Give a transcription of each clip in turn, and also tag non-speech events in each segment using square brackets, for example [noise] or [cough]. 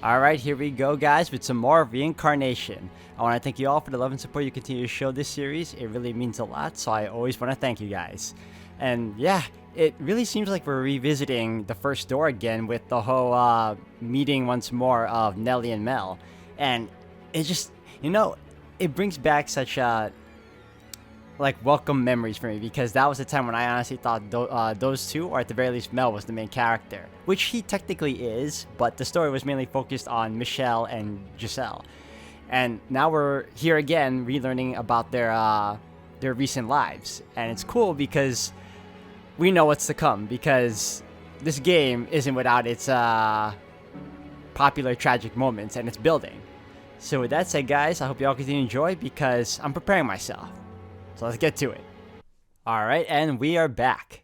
Alright, here we go, guys, with some more Reincarnation. I want to thank you all for the love and support you continue to show this series. It really means a lot, so I always want to thank you guys. And yeah, it really seems like we're revisiting the first door again with the whole meeting once more of Nellie and Mel. And it just, it brings back such welcome memories for me, because that was the time when I honestly thought those two, or at the very least Mel, was the main character, which he technically is, but the story was mainly focused on Michelle and Giselle. And now we're here again relearning about their recent lives, and it's cool because we know what's to come, because this game isn't without its popular tragic moments, and it's building. So with that said, guys, I hope you all continue to enjoy, because I'm preparing myself. So let's get to it. Alright, and we are back.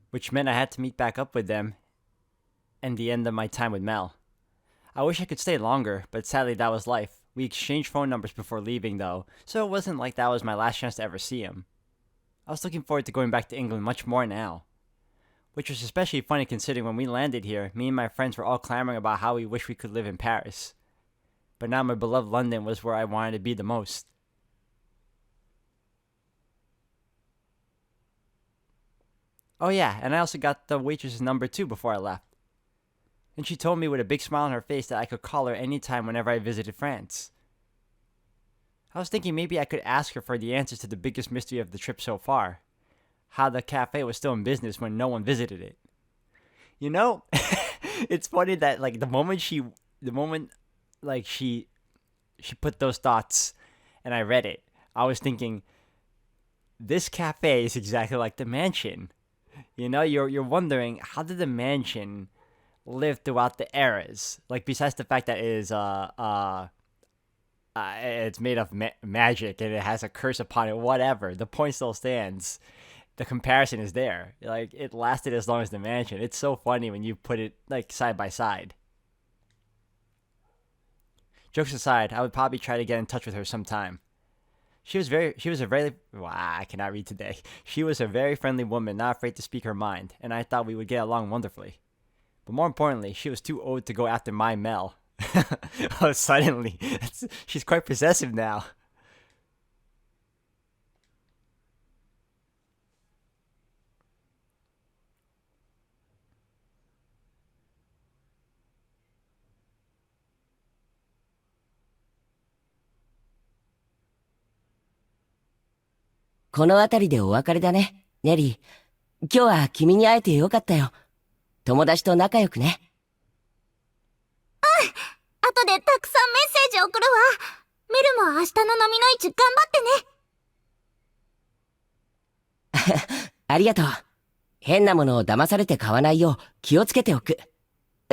Which meant I had to meet back up with them and the end of my time with Mel. I wish I could stay longer, but sadly that was life. We exchanged phone numbers before leaving though, so it wasn't like that was my last chance to ever see him. I was looking forward to going back to England much more now. Which was especially funny considering when we landed here, me and my friends were all clamoring about how we wish we could live in Paris. But now my beloved London was where I wanted to be the most. Oh yeah, and I also got the waitress's number too before I left. And she told me with a big smile on her face that I could call her anytime whenever I visited France. I was thinking maybe I could ask her for the answers to the biggest mystery of the trip so far. How the cafe was still in business when no one visited it. You know, it's funny that the moment she put those thoughts and I read it, I was thinking, this cafe is exactly like the mansion. You know, you're wondering, how did the mansion live throughout the eras? Like, besides the fact that it is it's made of magic and it has a curse upon it, whatever. The point still stands. The comparison is there. Like, it lasted as long as the mansion. It's so funny when you put it side by side. Jokes aside, I would probably try to get in touch with her sometime. She was a very, wow, I cannot read today. She was a very friendly woman, not afraid to speak her mind, and I thought we would get along wonderfully. But more importantly, she was too old to go after my Mel. Oh, suddenly, she's quite possessive now.「この辺りでお別れだね、ネリー。今日は君に会えてよかったよ。友達と仲良くね。」後でたくさんメッセージ送るわ。メルも明日の飲みの市頑張ってね。ありがとう。変なものを騙されて買わないよう気をつけておく。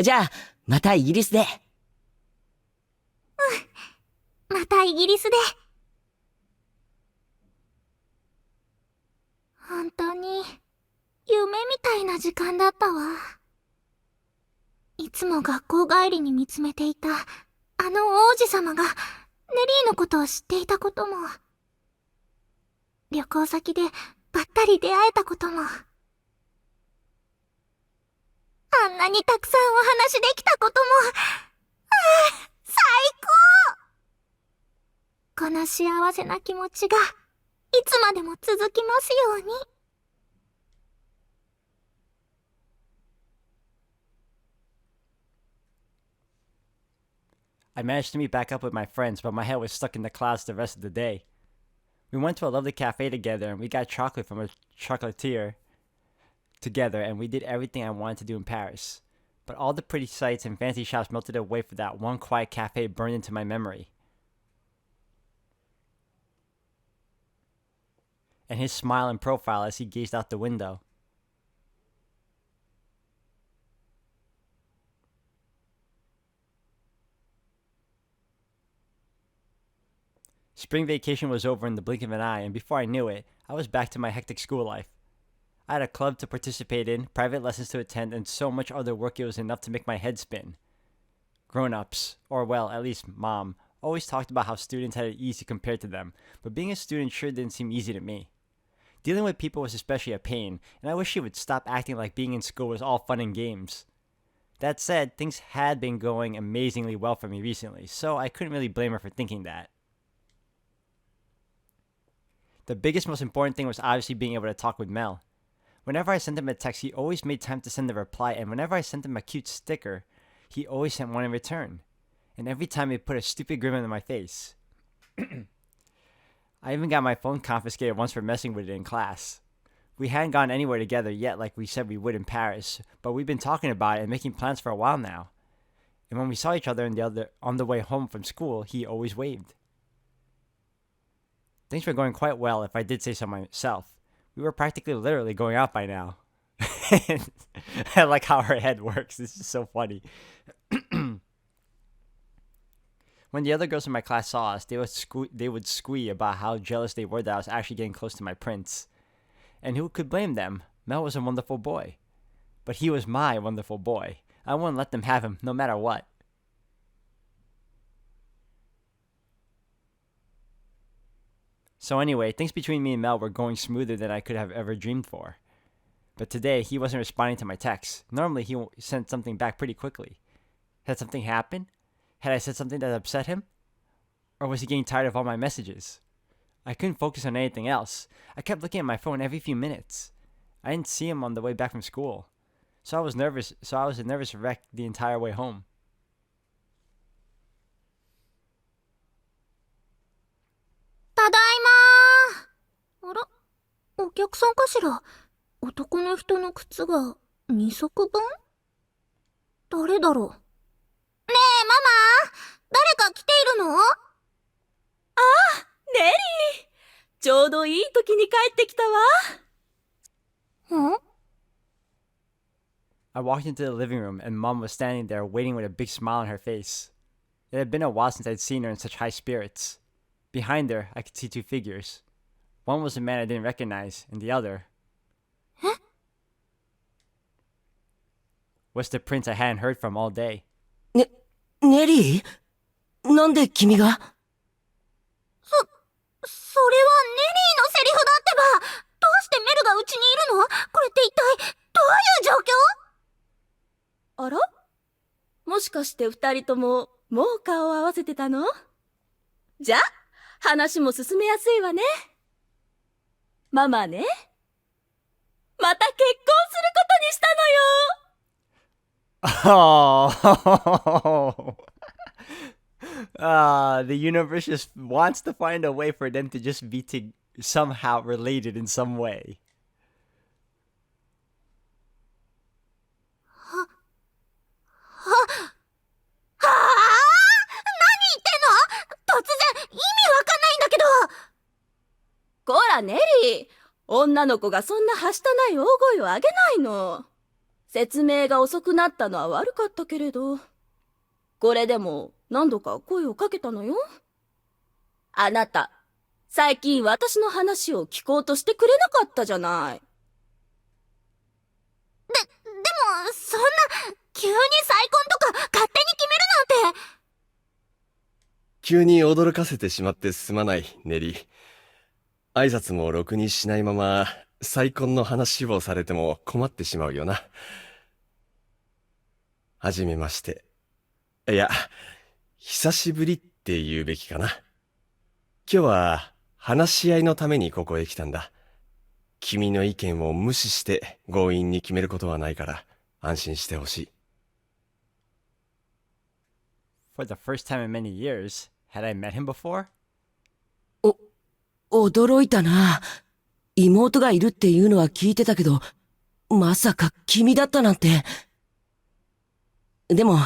じゃあ、またイギリスで。またイギリスで。本当に夢みたいな時間だったわ。いつも学校帰りに見つめていたあの王子様がネリーのことを知っていたことも、旅行先でばったり出会えたことも、あんなにたくさんお話できたことも、最高！この幸せな気持ちがいつまでも続きますように。I managed to meet back up with my friends, but my head was stuck in the clouds the rest of the day. We went to a lovely cafe together, and we got chocolate from a chocolatier together, and we did everything I wanted to do in Paris. But all the pretty sights and fancy shops melted away for that one quiet cafe burned into my memory. And his smile and profile as he gazed out the window. Spring vacation was over in the blink of an eye, and before I knew it, I was back to my hectic school life. I had a club to participate in, private lessons to attend, and so much other work it was enough to make my head spin. Grown-ups, or well, at least Mom, always talked about how students had it easy compared to them, but being a student sure didn't seem easy to me. Dealing with people was especially a pain, and I wish she would stop acting like being in school was all fun and games. That said, things had been going amazingly well for me recently, so I couldn't really blame her for thinking that. The biggest, most important thing was obviously being able to talk with Mel. Whenever I sent him a text, he always made time to send a reply, and whenever I sent him a cute sticker, he always sent one in return. And every time he put a stupid grin on my face. I even got my phone confiscated once for messing with it in class. We hadn't gone anywhere together yet like we said we would in Paris, but we've been talking about it and making plans for a while now. And when we saw each other on the way home from school, he always waved. Things were going quite well if I did say so myself. We were practically literally going out by now. I like how her head works. This is so funny. When the other girls in my class saw us, they would squee about how jealous they were that I was actually getting close to my prince. And who could blame them? Mel was a wonderful boy. But he was my wonderful boy. I wouldn't let them have him, no matter what. So anyway, things between me and Mel were going smoother than I could have ever dreamed for. But today, he wasn't responding to my texts. Normally, he sent something back pretty quickly. Had something happened? Had I said something that upset him? Or was he getting tired of all my messages? I couldn't focus on anything else. I kept looking at my phone every few minutes. I didn't see him on the way back from school. So I was a nervous wreck the entire way home. Tadaima! あら、お客さんかしら。男の人の靴が2足分？誰だろう。ねえ、ママ！誰か来ているの？ネリー、ちょうどいい時に帰ってきたわ。ん？ I walked into the living room and Mom was standing there waiting with a big smile on her face. It had been a while since I'd seen her in such high spirits. Behind her, I could see two figures. One was a man I didn't recognize, and the other was the prince I hadn't heard from all day. ネリー？なんで君が？それはネリーのセリフだってば。どうしてメルがうちにいるの？これって一体どういう状況？あら？もしかして二人とももう顔を合わせてたの？じゃあ、話も進めやすいわね。ママね、また結婚することにしたのよ。Oh, the universe just wants to find a way for them to just be somehow related in some way. 何言ってんの？突然、意味わかんないんだけど。こらネリー、女の子がそんなはしたない大声を上げないの。説明が遅くなったのは悪かったけれど、これでも何度か声をかけたのよ。あなた、最近私の話を聞こうとしてくれなかったじゃない。でも、そんな、急に再婚とか勝手に決めるなんて。急に驚かせてしまってすまない、ネリー。挨拶もろくにしないまま、再婚の話をされても困ってしまうよな。はじめまして。いや、久しぶりって言うべきかな。今日は話し合いのためにここへ来たんだ。君の意見を無視して強引に決めることはないから安心してほしい。For the first time in many years, had I met him before? 驚いたな。妹がいるっていうのは聞いてたけど、まさか君だったなんて。でも、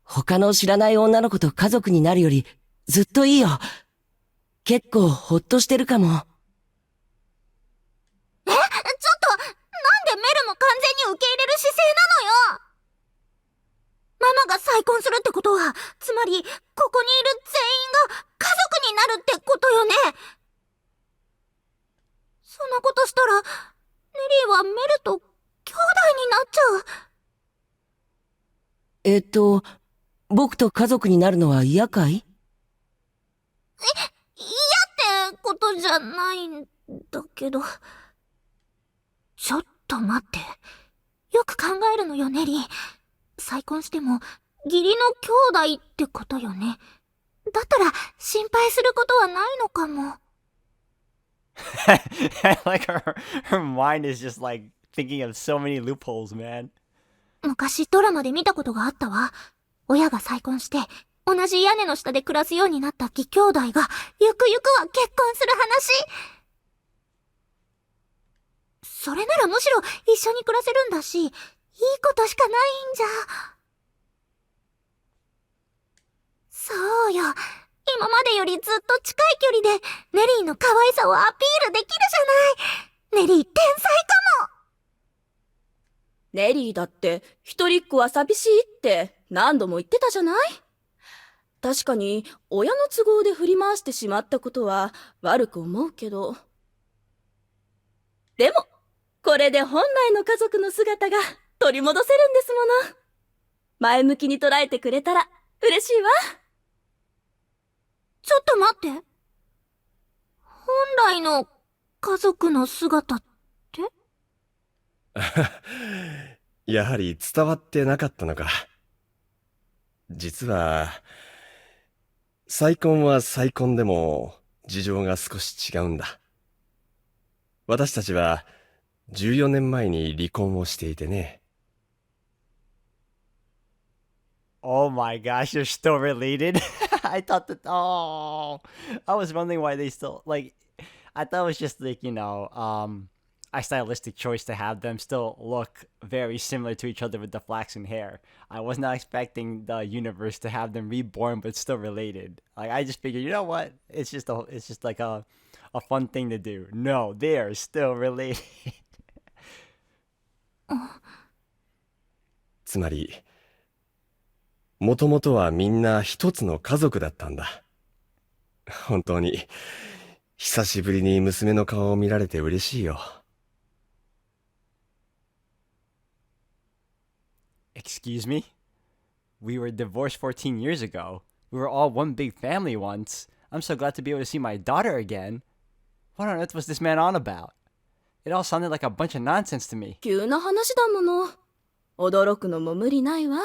他の知らない女の子と家族になるよりずっといいよ。結構ほっとしてるかも。ちょっと、なんでメルも完全に受け入れる姿勢なのよ。ママが再婚するってことは、つまり、ここにいる全員が家族になるってことよね。そんなことしたら、ネリーはメルと兄弟になっちゃう。僕と家族になるのは嫌かい？嫌ってことじゃないんだけど。ちょっと待って。よく考えるのよ、ネリー。再婚しても義理の兄弟ってことよね。だったら心配することはないのかも。Like her mind is just like thinking of so many loopholes, man. 昔ドラマで見たことがあったわ。親が再婚して同じ屋根の下で暮らすようになった義兄弟がゆくゆくは結婚する話。それならむしろ一緒に暮らせるんだし、いいことしかないんじゃ。そうよ。今までよりずっと近い距離でネリーの可愛さをアピールできるじゃない。ネリー天才かも。ネリーだって一人っ子は寂しいって何度も言ってたじゃない。確かに親の都合で振り回してしまったことは悪く思うけど。でも、これで本来の家族の姿が取り戻せるんですもの。前向きに捉えてくれたら嬉しいわ。ちょっと待って。本来の家族の姿って？やはり伝わってなかったのか。実は、再婚は再婚でも事情が少し違うんだ。私たちは14年前に離婚をしていてね。Oh my gosh, you're still related? I thought that. Oh, I was wondering why they still like. I thought it was just like a stylistic choice to have them still look very similar to each other with the flaxen hair. I was not expecting the universe to have them reborn but still related. Like I just figured, you know what? It's just like a fun thing to do. No, they are still related. つまり、もともとはみんな一つの家族だったんだ。本当に、久しぶりに娘の顔を見られて嬉しいよ。Excuse me? We were divorced 14 years ago. We were all one big family once. I'm so glad to be able to see my daughter again. What on earth was this man on about? It all sounded like a bunch of nonsense to me. 急な話だもの。驚くのも無理ないわ。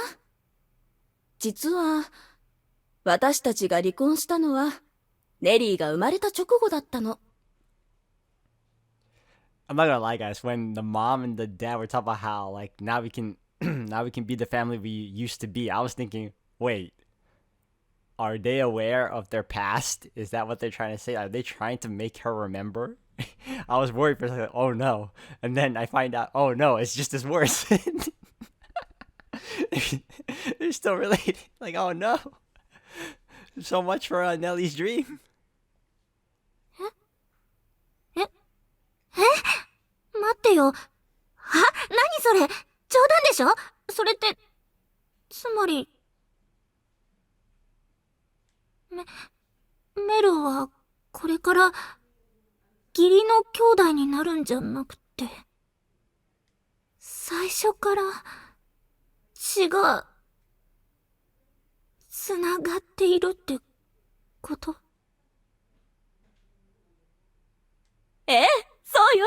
実は、私たちが離婚したのは、ネリーが生まれた直後だったの。I'm not gonna lie, guys. When the mom and the dad were talking about how, like, now we can be the family we used to be, I was thinking, wait, are they aware of their past? Is that what they're trying to say? Are they trying to make her remember? I was worried for a second, oh no. And then I find out, oh no, it's just as worse. They're still related. Like, oh no. So much for Nellie's dream. 待ってよ。何それ？冗談でしょ？それって、つまり、メルは、これから、義理の兄弟になるんじゃなくて、最初から、血が、つながっているってこと？ええ、そうよ。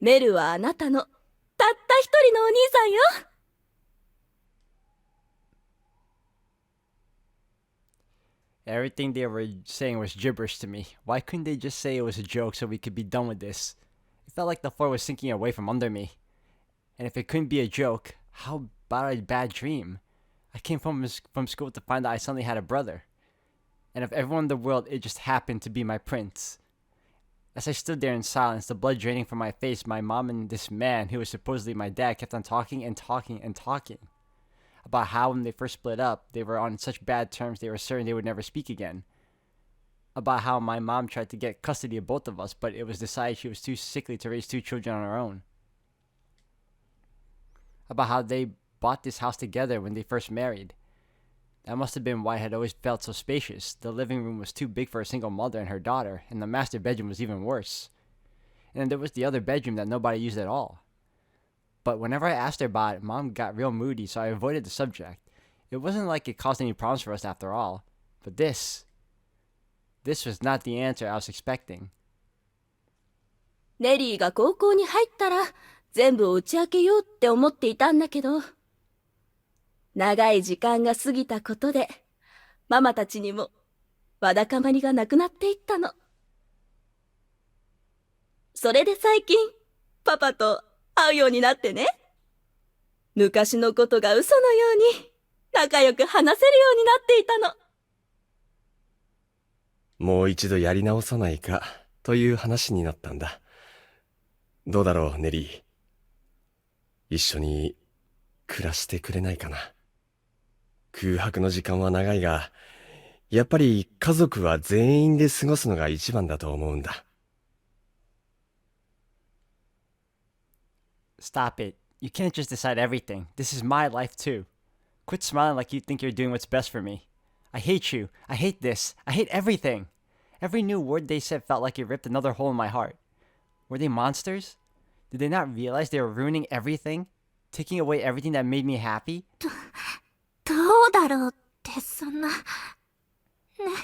メルはあなたの、たった一人のお兄さんよ。Everything they were saying was gibberish to me. Why couldn't they just say it was a joke so we could be done with this? It felt like the floor was sinking away from under me. And if it couldn't be a joke, how about a bad dream? I came from school to find out I suddenly had a brother. And of everyone in the world, it just happened to be my prince. As I stood there in silence, the blood draining from my face, my mom and this man, who was supposedly my dad, kept on talking and talking and talking. About how when they first split up, they were on such bad terms they were certain they would never speak again. About how my mom tried to get custody of both of us, but it was decided she was too sickly to raise two children on her own. About how they bought this house together when they first married. That must have been why it had always felt so spacious. The living room was too big for a single mother and her daughter, and the master bedroom was even worse. And then there was the other bedroom that nobody used at all. But whenever I asked her about it, Mom got real moody, so I avoided the subject. It wasn't like it caused any problems for us after all. But this was not the answer I was expecting. ネリーが高校に入ったら、全部を打ち明けようって思っていたんだけど、長い時間が過ぎたことで、ママたちにもわだかまりがなくなっていったの。それで最近、パパと会うようになってね。昔のことが嘘のように仲良く話せるようになっていたの。もう一度やり直さないか、という話になったんだ。どうだろう、ネリー。一緒に暮らしてくれないかな。空白の時間は長いが、やっぱり家族は全員で過ごすのが一番だと思うんだ。Stop it. You can't just decide everything. This is my life too. Quit smiling like you think you're doing what's best for me. I hate you. I hate this. I hate everything. Every new word they said felt like it ripped another hole in my heart. Were they monsters? Did they not realize they were ruining everything? Taking away everything that made me happy? どうだろうってそんな。ネリーは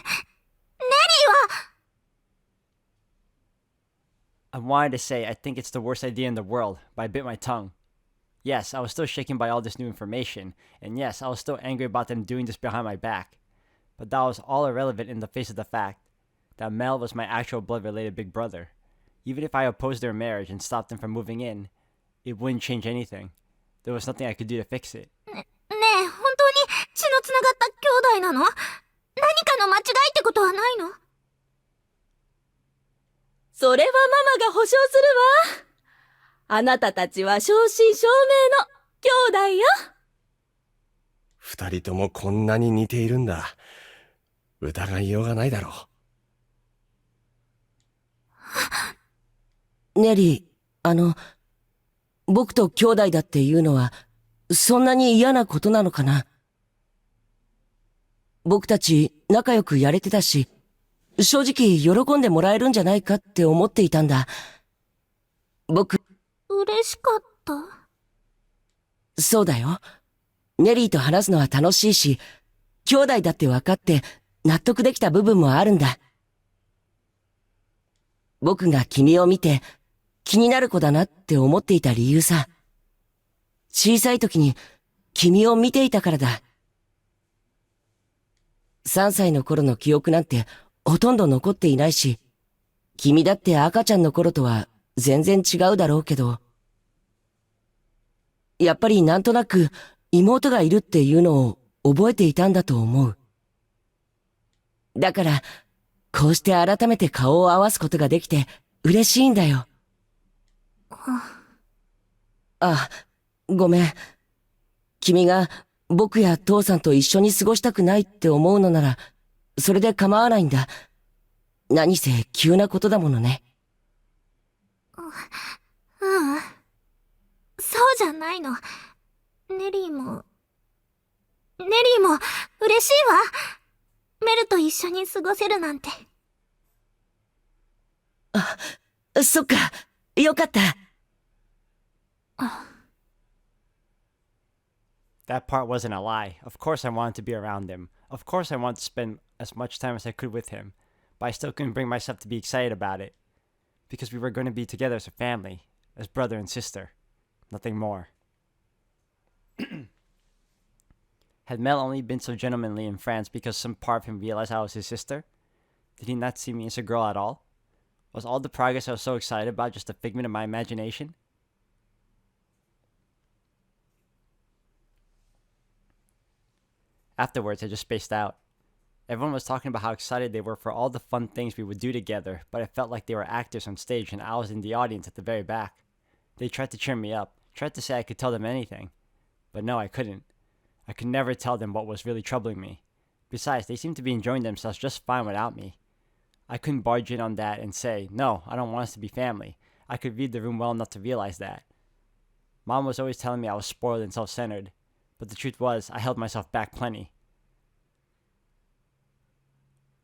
I wanted to say I think it's the worst idea in the world, but I bit my tongue. Yes, I was still shaken by all this new information, and yes, I was still angry about them doing this behind my back. But that was all irrelevant in the face of the fact that Mel was my actual blood-related big brother. Even if I opposed their marriage and stopped them from moving in, it wouldn't change anything. There was nothing I could do to fix it. ねえ、本当に血のつながった兄弟なの？何かの間違いってことはないの？それはママが保証するわ。あなたたちは正真正銘の兄弟よ。二人ともこんなに似ているんだ。疑いようがないだろう。ネリー、僕と兄弟だっていうのは、そんなに嫌なことなのかな。僕たち仲良くやれてたし、正直喜んでもらえるんじゃないかって思っていたんだ。僕、嬉しかった。そうだよ。ネリーと話すのは楽しいし、兄弟だって分かって納得できた部分もあるんだ。僕が君を見て気になる子だなって思っていた理由さ。小さい時に君を見ていたからだ。3歳の頃の記憶なんてほとんど残っていないし、君だって赤ちゃんの頃とは全然違うだろうけど、やっぱりなんとなく妹がいるっていうのを覚えていたんだと思う。だから、こうして改めて顔を合わすことができて嬉しいんだよ。あ、ごめん。君が僕や父さんと一緒に過ごしたくないって思うのなら、それで構わないんだ。何せ急なことだものね。そうじゃないの。ネリーも嬉しいわ。メルと一緒に過ごせるなんて。そっか、よかった。That part wasn't a lie. Of course I wanted to be around him. Of course I wanted to spend as much time as I could with him. But I still couldn't bring myself to be excited about it. Because we were going to be together as a family. As brother and sister. Nothing more. Had Mel only been so gentlemanly in France because some part of him realized I was his sister? Did he not see me as a girl at all? Was all the progress I was so excited about just a figment of my imagination? Afterwards, I just spaced out. Everyone was talking about how excited they were for all the fun things we would do together, but it felt like they were actors on stage and I was in the audience at the very back. They tried to cheer me up, tried to say I could tell them anything. But no, I couldn't. I could never tell them what was really troubling me. Besides, they seemed to be enjoying themselves just fine without me. I couldn't barge in on that and say, no, I don't want us to be family. I could read the room well enough to realize that. Mom was always telling me I was spoiled and self-centered, but the truth was, I held myself back plenty.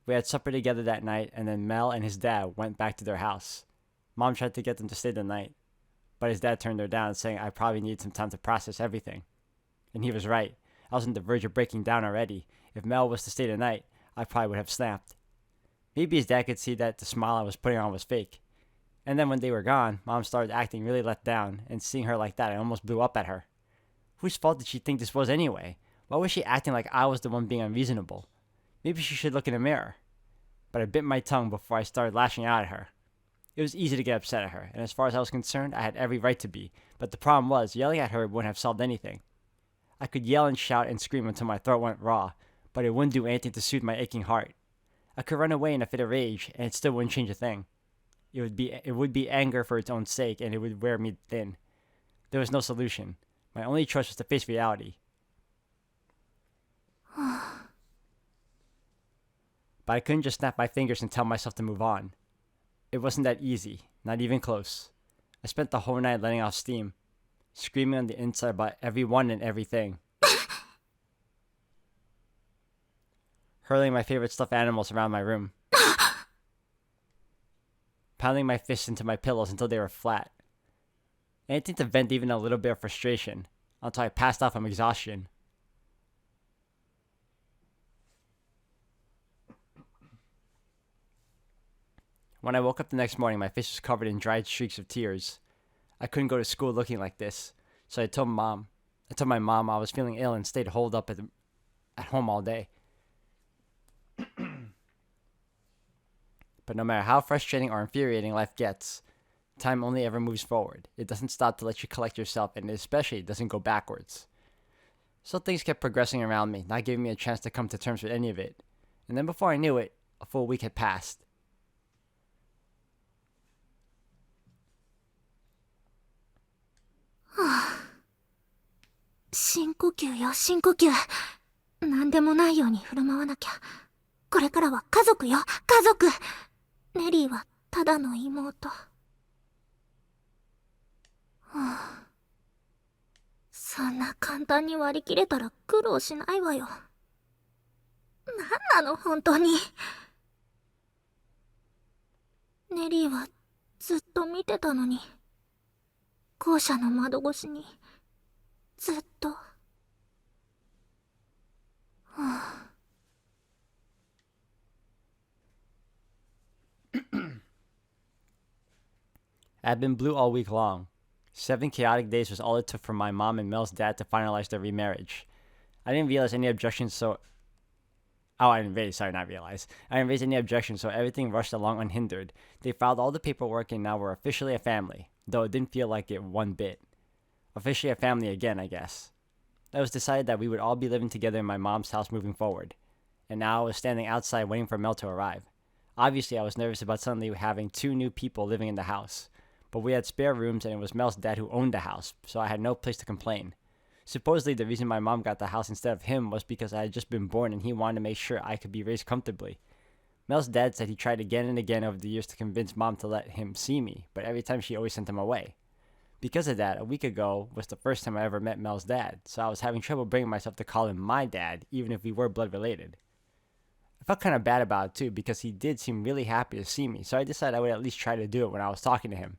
We had supper together that night, and then Mel and his dad went back to their house. Mom tried to get them to stay the night, but his dad turned her down, saying I probably needed some time to process everything. And he was right. I was on the verge of breaking down already. If Mel was to stay the night, I probably would have snapped. Maybe his dad could see that the smile I was putting on was fake. And then when they were gone, Mom started acting really let down, and seeing her like that, I almost blew up at her. Whose fault did she think this was anyway? Why was she acting like I was the one being unreasonable? Maybe she should look in the mirror. But I bit my tongue before I started lashing out at her. It was easy to get upset at her, and as far as I was concerned, I had every right to be. But the problem was, yelling at her wouldn't have solved anything. I could yell and shout and scream until my throat went raw, but it wouldn't do anything to soothe my aching heart. I could run away in a fit of rage, and it still wouldn't change a thing. It would be anger for its own sake, and it would wear me thin. There was no solution. My only choice was to face reality. But I couldn't just snap my fingers and tell myself to move on. It wasn't that easy, not even close. I spent the whole night letting off steam, screaming on the inside about everyone and everything. Hurling my favorite stuffed animals around my room. Pounding my fists into my pillows until they were flat. Anything to vent even a little bit of frustration, until I passed out from exhaustion. When I woke up the next morning, my face was covered in dried streaks of tears. I couldn't go to school looking like this, so I told my mom I was feeling ill and stayed holed up at home all day. But no matter how frustrating or infuriating life gets, time only ever moves forward. It doesn't stop to let you collect yourself, and especially it doesn't go backwards. So things kept progressing around me, not giving me a chance to come to terms with any of it. And then before I knew it, a full week had passed. [sighs] 深呼吸よ、深呼吸。なんでもないように振る舞わなきゃ。これからは家族よ、家族。ネリーはただの妹。そんな簡単に割り切れたら苦労しないわよ。なんなの、本当に。ネリーはずっと見てたのに。校舎の窓越しに。ずっと。I'd been blue all week long. 7 chaotic days was all it took for my mom and Mel's dad to finalize their remarriage. I didn't raise any objections, so everything rushed along unhindered. They filed all the paperwork and now we're officially a family, though it didn't feel like it one bit. Officially a family again, I guess. It was decided that we would all be living together in my mom's house moving forward, and now I was standing outside waiting for Mel to arrive. Obviously, I was nervous about suddenly having 2 new people living in the house. But we had spare rooms and it was Mel's dad who owned the house, so I had no place to complain. Supposedly the reason my mom got the house instead of him was because I had just been born and he wanted to make sure I could be raised comfortably. Mel's dad said he tried again and again over the years to convince mom to let him see me, but every time she always sent him away. Because of that, a week ago was the first time I ever met Mel's dad, so I was having trouble bringing myself to call him my dad, even if we were blood related. I felt kind of bad about it too, because he did seem really happy to see me, so I decided I would at least try to do it when I was talking to him.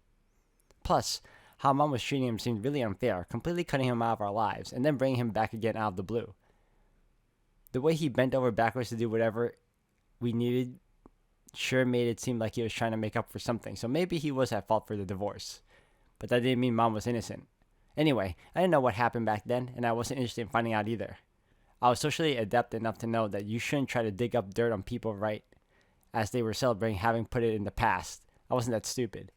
Plus, how mom was treating him seemed really unfair, completely cutting him out of our lives, and then bringing him back again out of the blue. The way he bent over backwards to do whatever we needed sure made it seem like he was trying to make up for something, so maybe he was at fault for the divorce. But that didn't mean mom was innocent. Anyway, I didn't know what happened back then, and I wasn't interested in finding out either. I was socially adept enough to know that you shouldn't try to dig up dirt on people right as they were celebrating having put it in the past. I wasn't that stupid.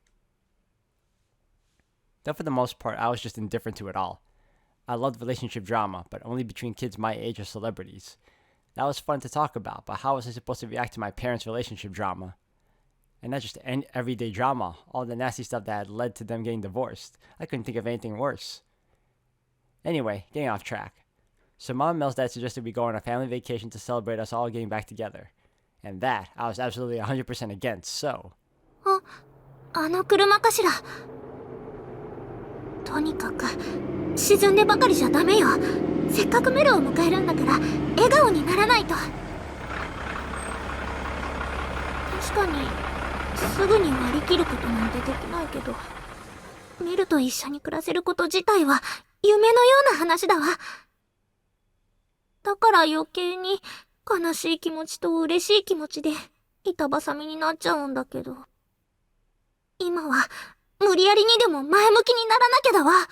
Though for the most part, I was just indifferent to it all. I loved relationship drama, but only between kids my age or celebrities. That was fun to talk about, but how was I supposed to react to my parents' relationship drama? And not just everyday drama, all the nasty stuff that had led to them getting divorced. I couldn't think of anything worse. Anyway, getting off track. So Mom and Mel's dad suggested we go on a family vacation to celebrate us all getting back together. And that, I was absolutely 100% against, so... あの車かしら。とにかく沈んでばかりじゃダメよ。せっかくメルを迎えるんだから笑顔にならないと。確かにすぐに割り切ることなんてできないけど、メルと一緒に暮らせること自体は夢のような話だわ。だから余計に悲しい気持ちと嬉しい気持ちで板挟みになっちゃうんだけど、今は無理やりにでも前向きにならなきゃだわ。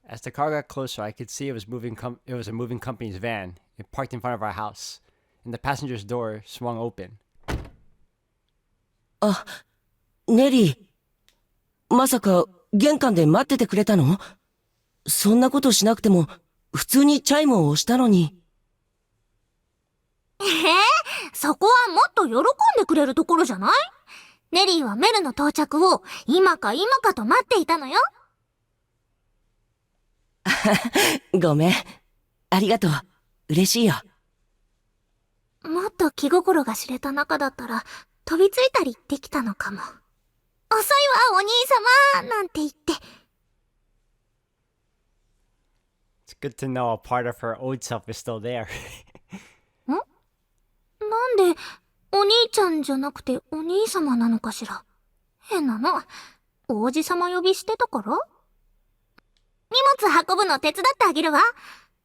As the car got closer, I could see it was it was a moving company's van. It parked in front of our house, and the passenger's door swung open. あ、ネリー。まさか、玄関で待っててくれたの？そんなことしなくても、普通にチャイムを押したのに。そこはもっと喜んでくれるところじゃない？ネリーはメルの到着を今か今かと待っていたのよ。ごめん。ありがとう。嬉しいよ。もっと気心が知れた仲だったら、飛びついたりできたのかも。遅いわ、お兄様なんて言って。It's good to know a part of her old self is still there. なんで、お兄ちゃんじゃなくてお兄様なのかしら。変なの。王子様呼びしてたから？荷物運ぶの手伝ってあげるわ。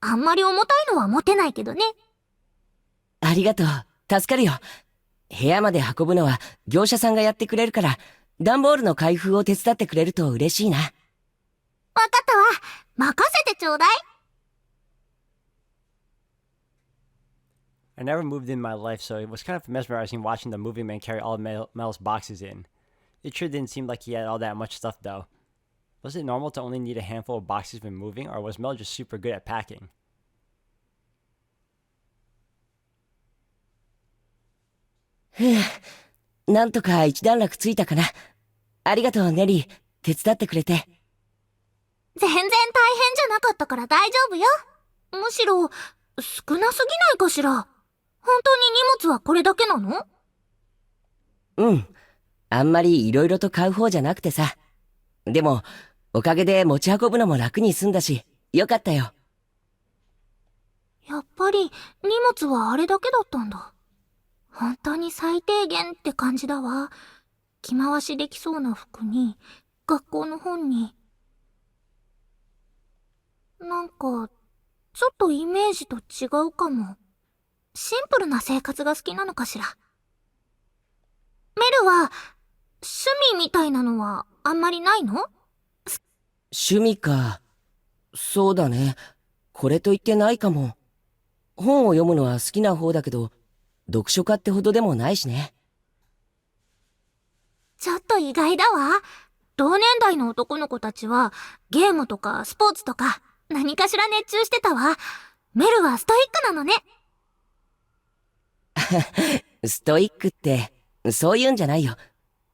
あんまり重たいのは持てないけどね。ありがとう。助かるよ。部屋まで運ぶのは業者さんがやってくれるから、段ボールの開封を手伝ってくれると嬉しいな。わかったわ。任せてちょうだい。I never moved in my life, so it was kind of mesmerizing watching the moving man carry all of Mel's boxes in. It sure didn't seem like he had all that much stuff, though. Was it normal to only need a handful of boxes when moving, or was Mel just super good at packing? なんとか一段落ついたかな。ありがとう、ネリー。手伝ってくれて。全然大変じゃなかったから大丈夫よ。むしろ、少なすぎないかしら。本当に荷物はこれだけなの？うん。あんまり色々と買う方じゃなくてさ。でも、おかげで持ち運ぶのも楽に済んだし、よかったよ。やっぱり、荷物はあれだけだったんだ。本当に最低限って感じだわ。着回しできそうな服に、学校の本に。なんか、ちょっとイメージと違うかも。シンプルな生活が好きなのかしら。メルは、趣味みたいなのはあんまりないの？趣味か。そうだね。これと言ってないかも。本を読むのは好きな方だけど、読書家ってほどでもないしね。ちょっと意外だわ。同年代の男の子たちは、ゲームとかスポーツとか、何かしら熱中してたわ。メルはストイックなのね。ストイックって、そういうんじゃないよ。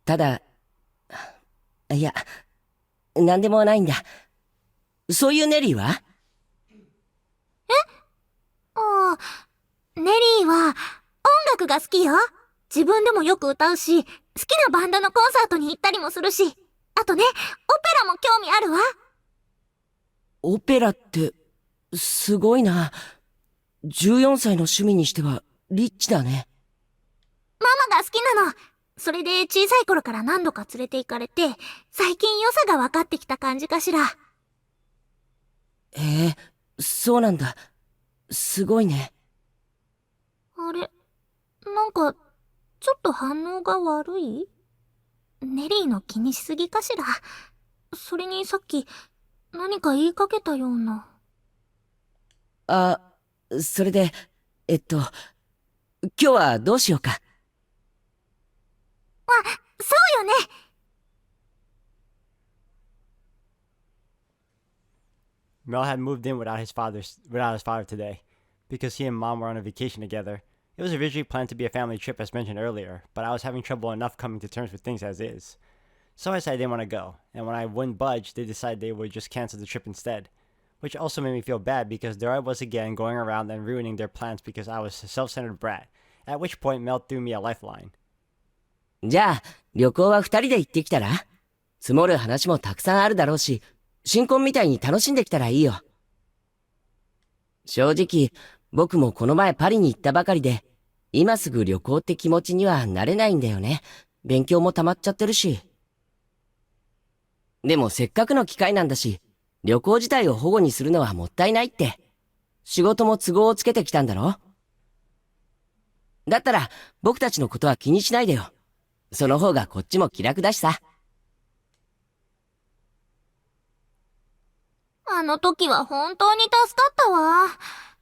ただ、いや、なんでもないんだ。そういうネリーは？ああ、ネリーは、音楽が好きよ。自分でもよく歌うし、好きなバンドのコンサートに行ったりもするし。あとね、オペラも興味あるわ。オペラって、すごいな。14歳の趣味にしては、リッチだね。ママが好きなの。それで小さい頃から何度か連れて行かれて、最近良さが分かってきた感じかしら。へえ、そうなんだ。すごいね。あれ、なんか、ちょっと反応が悪い？ネリーの気にしすぎかしら。それにさっき、何か言いかけたような。あ、それで、今日はどうしようか。そうよね。Mel had moved in without his father today, because he and Mom were on a vacation together. It was originally planned to be a family trip as mentioned earlier, but I was having trouble enough coming to terms with things as is. So I decided I didn't want to go, and when I wouldn't budge, they decided they would just cancel the trip instead. Which also made me feel bad because there I was again going around and ruining their plans because I was a self-centered brat, at which point Mel threw me a lifeline. じゃあ、旅行は二人で行ってきたら？積もる話もたくさんあるだろうし、新婚みたいに楽しんできたらいいよ。正直、僕もこの前パリに行ったばかりで、今すぐ旅行って気持ちにはなれないんだよね。勉強も溜まっちゃってるし。でもせっかくの機会なんだし、旅行自体を保護にするのはもったいないって。仕事も都合をつけてきたんだろ？だったら、僕たちのことは気にしないでよ。その方がこっちも気楽だしさ。あの時は本当に助かったわ。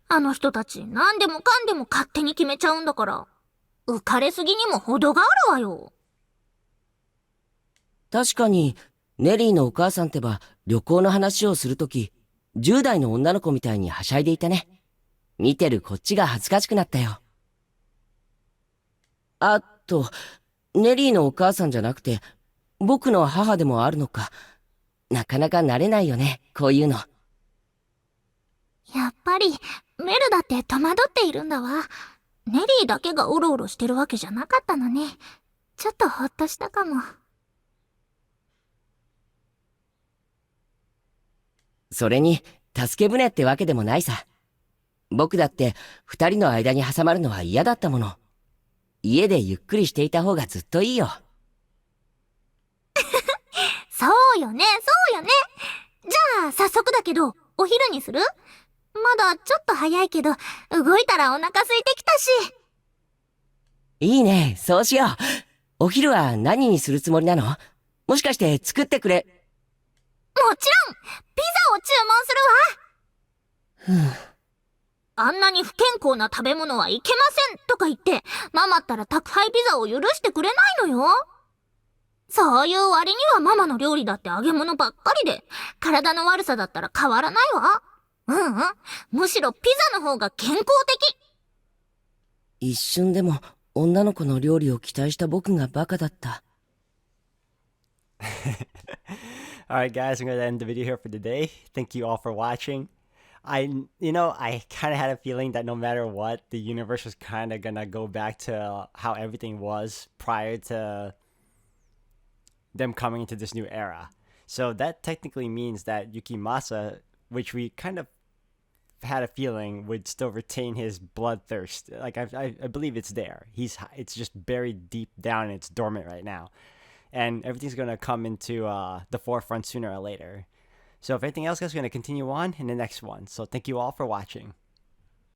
あの人たち何でもかんでも勝手に決めちゃうんだから。浮かれすぎにも程があるわよ。確かに、ネリーのお母さんってば旅行の話をするとき、10代の女の子みたいにはしゃいでいたね。見てるこっちが恥ずかしくなったよ。あと、ネリーのお母さんじゃなくて、僕の母でもあるのか。なかなか慣れないよね、こういうの。やっぱり、メルだって戸惑っているんだわ。ネリーだけがオロオロしてるわけじゃなかったのね。ちょっとほっとしたかも。それに、助け舟ってわけでもないさ。僕だって2人の間に挟まるのは嫌だったもの。家でゆっくりしていた方がずっといいよ。そうよね、そうよね。じゃあ、早速だけど、お昼にする？まだちょっと早いけど、動いたらお腹空いてきたし。いいね、そうしよう。お昼は何にするつもりなの？もしかして作ってくれ。もちろん、ピザを注文するわ。あんなに不健康な食べ物はいけませんとか言って、ママったら宅配ピザを許してくれないのよ。そういう割にはママの料理だって揚げ物ばっかりで、体の悪さだったら変わらないわ。むしろピザの方が健康的。一瞬でも女の子の料理を期待した僕がバカだった。Alright guys, I'm gonna end the video here for today. Thank you all for watching. I kind of had a feeling that no matter what, the universe was kind of gonna go back to how everything was prior to them coming into this new era. So that technically means that Yukimasa, which we kind of had a feeling would still retain his bloodthirst. Like I believe it's there. It's just buried deep down and it's dormant right now. And everything's gonna come into the forefront sooner or later. So if anything else, guys, we're going to continue on in the next one. So thank you all for watching.